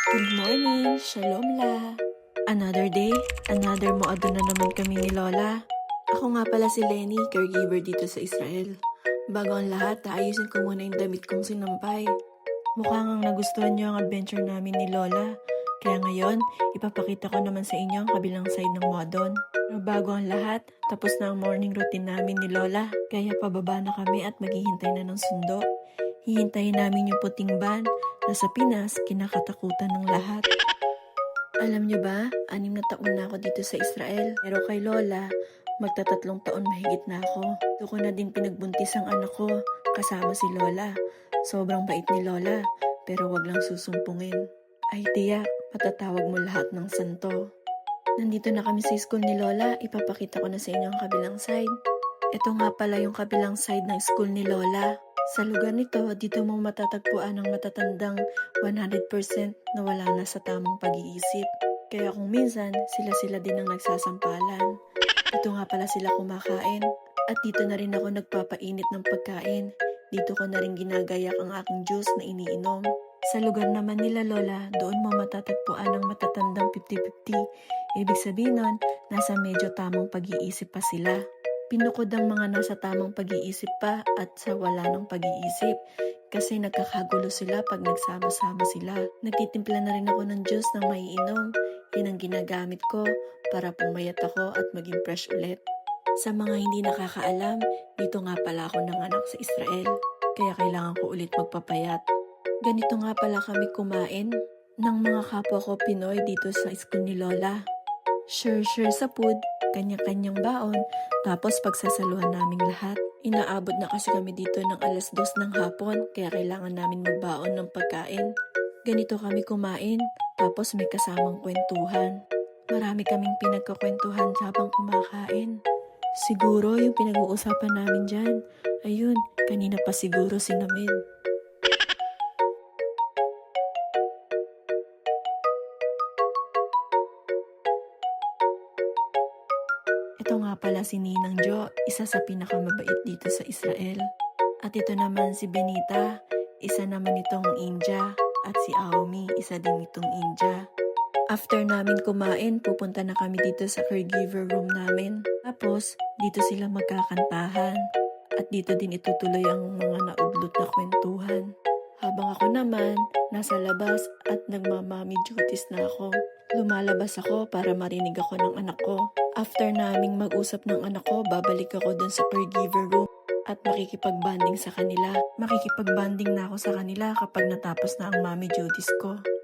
Good morning! Shalom la! Another day, another moado na naman kami ni Lola. Ako nga pala si Lenny, caregiver dito sa Israel. Bago ang lahat, ayusin ko muna yung damit kong sinampay. Mukhang nagustuhan niyo ang adventure namin ni Lola. Kaya ngayon, ipapakita ko naman sa inyo ang kabilang side ng modon. Pero bago ang lahat, tapos na ang morning routine namin ni Lola. Kaya pababa na kami at maghihintay na ng sundo. Hihintayin namin yung puting van na sa Pinas kinakatakutan ng lahat. Alam nyo ba, 6 na taon na ako dito sa Israel. Pero kay Lola, magta3 taon mahigit na ako. Doon ko na din pinagbuntis ang anak ko, kasama si Lola. Sobrang bait ni Lola, pero wag lang susumpungin. Ay tiyak, patatawag mo lahat ng santo. Nandito na kami sa school ni Lola, ipapakita ko na sa inyo ang kabilang side. Ito nga pala yung kabilang side ng school ni Lola. Sa lugar nito, dito mo matatagpuan ang matatandang 100% na wala na sa tamang pag-iisip. Kaya kung minsan, sila din ang nagsasampalan. Dito nga pala sila kumakain. At dito na rin ako nagpapainit ng pagkain. Dito ko na rin ginagayak ang aking juice na iniinom. Sa lugar naman nila Lola, doon mo matatagpuan ang matatandang 50-50. Ibig sabihin nun, nasa medyo tamang pag-iisip pa sila. Pinukod ang mga nasa tamang pag-iisip pa at sa wala ng pag-iisip kasi nagkakagulo sila pag nagsama-sama sila. Nagtitimpla na rin ako ng juice na maiinom. Yan ang ginagamit ko para pumayat ako at maging fresh ulit. Sa mga hindi nakakaalam, dito nga pala ako nanganak sa Israel. Kaya kailangan ko ulit magpapayat. Ganito nga pala kami kumain ng mga kapwa ko Pinoy dito sa school ni Lola. Share sa food, kanya-kanyang baon, tapos pagsasaluhan naming lahat. Inaabot na kasi kami dito ng 2:00 ng hapon, kaya kailangan namin magbaon ng pagkain. Ganito kami kumain, tapos may kasamang kwentuhan. Marami kaming pinagkakwentuhan habang kumakain. Siguro yung pinag-uusapan namin dyan, ayun, kanina pa siguro sinamid. Ito nga pala si Ninang Jo, isa sa pinakamabait dito sa Israel. At ito naman si Benita, isa naman itong India. At si Aomi, isa din itong India. After namin kumain, pupunta na kami dito sa caregiver room namin. Tapos, dito sila magkakantahan. At dito din itutuloy ang mga naudlot na kwentuhan. Habang ako naman, nasa labas at nagmamami duties na ako. Lumalabas ako para marinig ako ng anak ko. After naming mag-usap ng anak ko, babalik ako dun sa caregiver room at makikipag-bonding sa kanila. Makikipag-bonding na ako sa kanila kapag natapos na ang mommy duties ko.